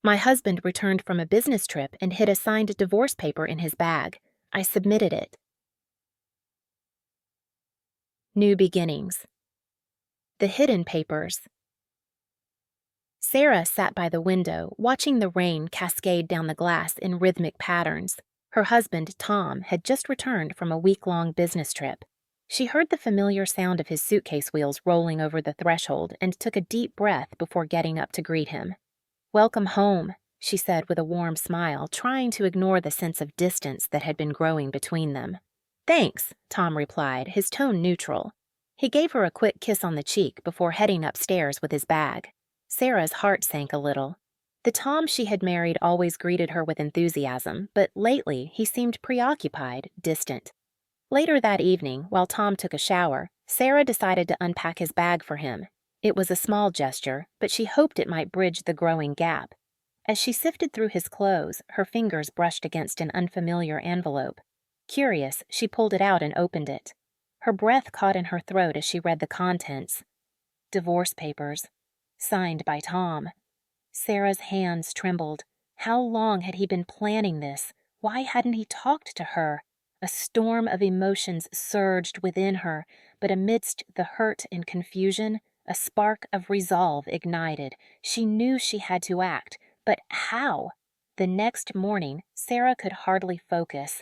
My husband returned from a business trip and hid a signed divorce paper in his bag. I submitted it. New beginnings. The hidden papers. Sarah sat by the window, watching the rain cascade down the glass in rhythmic patterns. Her husband, Tom, had just returned from a week-long business trip. She heard the familiar sound of his suitcase wheels rolling over the threshold and took a deep breath before getting up to greet him. "Welcome home," she said with a warm smile, trying to ignore the sense of distance that had been growing between them. "Thanks," Tom replied, his tone neutral. He gave her a quick kiss on the cheek before heading upstairs with his bag. Sarah's heart sank a little. The Tom she had married always greeted her with enthusiasm, but lately he seemed preoccupied, distant. Later that evening, while Tom took a shower, Sarah decided to unpack his bag for him. It was a small gesture, but she hoped it might bridge the growing gap. As she sifted through his clothes, her fingers brushed against an unfamiliar envelope. Curious, she pulled it out and opened it. Her breath caught in her throat as she read the contents. Divorce papers. Signed by Tom. Sarah's hands trembled. How long had he been planning this? Why hadn't he talked to her? A storm of emotions surged within her, but amidst the hurt and confusion, a spark of resolve ignited. She knew she had to act, but how? The next morning, Sarah could hardly focus.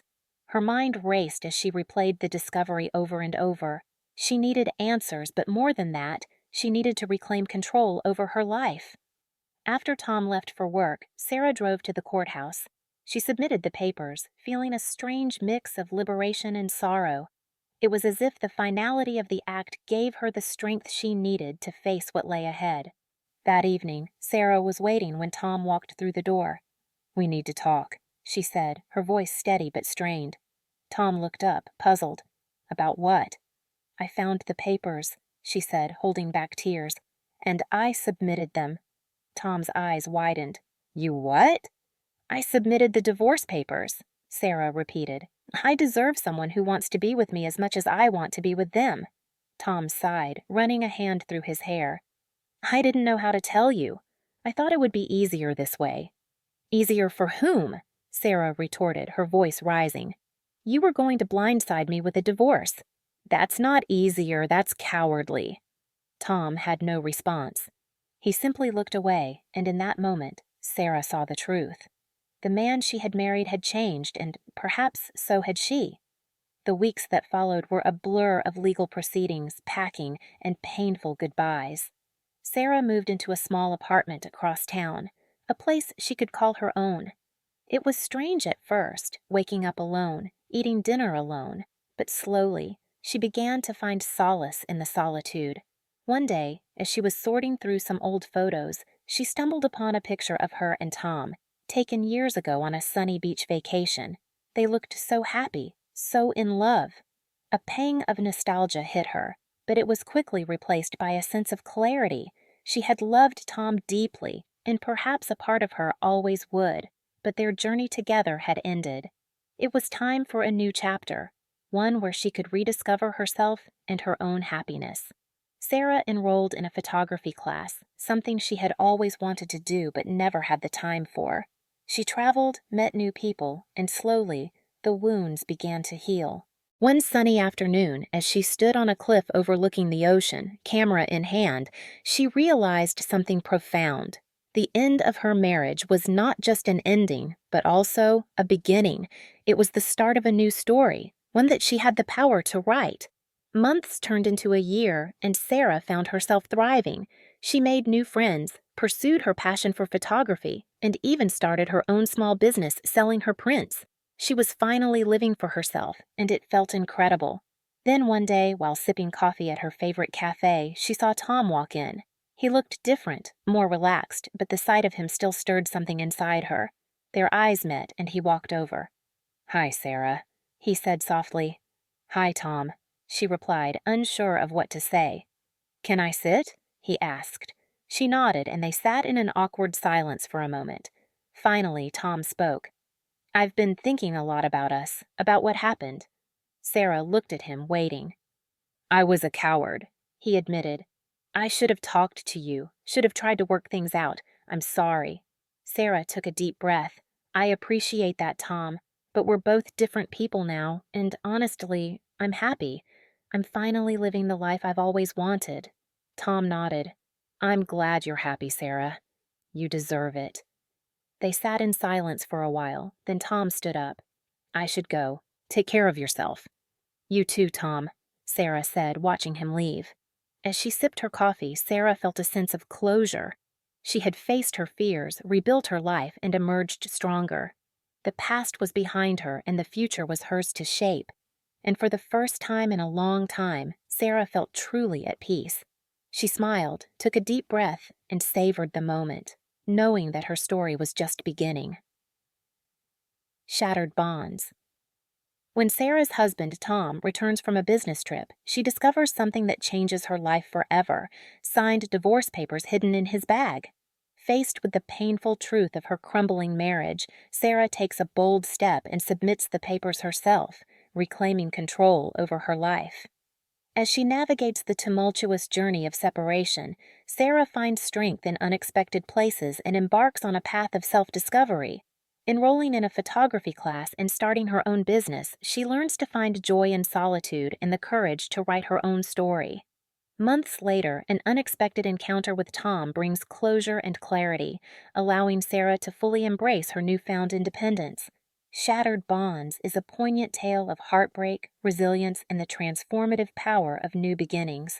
Her mind raced as she replayed the discovery over and over. She needed answers, but more than that, she needed to reclaim control over her life. After Tom left for work, Sarah drove to the courthouse. She submitted the papers, feeling a strange mix of liberation and sorrow. It was as if the finality of the act gave her the strength she needed to face what lay ahead. That evening, Sarah was waiting when Tom walked through the door. "We need to talk," she said, her voice steady but strained. Tom looked up, puzzled. "About what?" "I found the papers," she said, holding back tears. "And I submitted them." Tom's eyes widened. "You what?" "I submitted the divorce papers," Sarah repeated. "I deserve someone who wants to be with me as much as I want to be with them." Tom sighed, running a hand through his hair. "I didn't know how to tell you. I thought it would be easier this way." "Easier for whom?" Sarah retorted, her voice rising. "You were going to blindside me with a divorce. That's not easier, that's cowardly." Tom had no response. He simply looked away, and in that moment, Sarah saw the truth. The man she had married had changed, and perhaps so had she. The weeks that followed were a blur of legal proceedings, packing, and painful goodbyes. Sarah moved into a small apartment across town, a place she could call her own. It was strange at first, waking up alone, eating dinner alone, but slowly, she began to find solace in the solitude. One day, as she was sorting through some old photos, she stumbled upon a picture of her and Tom, taken years ago on a sunny beach vacation. They looked so happy, so in love. A pang of nostalgia hit her, but it was quickly replaced by a sense of clarity. She had loved Tom deeply, and perhaps a part of her always would, but their journey together had ended. It was time for a new chapter, one where she could rediscover herself and her own happiness. Sarah enrolled in a photography class, something she had always wanted to do but never had the time for. She traveled, met new people, and slowly, the wounds began to heal. One sunny afternoon, as she stood on a cliff overlooking the ocean, camera in hand, she realized something profound. The end of her marriage was not just an ending, but also a beginning. It was the start of a new story, one that she had the power to write. Months turned into a year, and Sarah found herself thriving. She made new friends, pursued her passion for photography, and even started her own small business selling her prints. She was finally living for herself, and it felt incredible. Then one day, while sipping coffee at her favorite cafe, she saw Tom walk in. He looked different, more relaxed, but the sight of him still stirred something inside her. Their eyes met, and he walked over. "Hi, Sarah," he said softly. "Hi, Tom," she replied, unsure of what to say. "Can I sit?" he asked. She nodded, and they sat in an awkward silence for a moment. Finally, Tom spoke. "I've been thinking a lot about us, about what happened." Sarah looked at him, waiting. "I was a coward," he admitted. "I should have talked to you, should have tried to work things out. I'm sorry." Sarah took a deep breath. I appreciate that, Tom, but we're both different people now, and honestly, I'm happy. I'm finally living the life I've always wanted. Tom nodded. I'm glad you're happy, Sarah. You deserve it. They sat in silence for a while, then Tom stood up. I should go. Take care of yourself. You too, Tom, Sarah said, watching him leave. As she sipped her coffee, Sarah felt a sense of closure. She had faced her fears, rebuilt her life, and emerged stronger. The past was behind her, and the future was hers to shape. And for the first time in a long time, Sarah felt truly at peace. She smiled, took a deep breath, and savored the moment, knowing that her story was just beginning. Shattered bonds. When Sarah's husband, Tom, returns from a business trip, she discovers something that changes her life forever: signed divorce papers hidden in his bag. Faced with the painful truth of her crumbling marriage, Sarah takes a bold step and submits the papers herself, reclaiming control over her life. As she navigates the tumultuous journey of separation, Sarah finds strength in unexpected places and embarks on a path of self-discovery. Enrolling in a photography class and starting her own business, she learns to find joy in solitude and the courage to write her own story. Months later, an unexpected encounter with Tom brings closure and clarity, allowing Sarah to fully embrace her newfound independence. Shattered Bonds is a poignant tale of heartbreak, resilience, and the transformative power of new beginnings.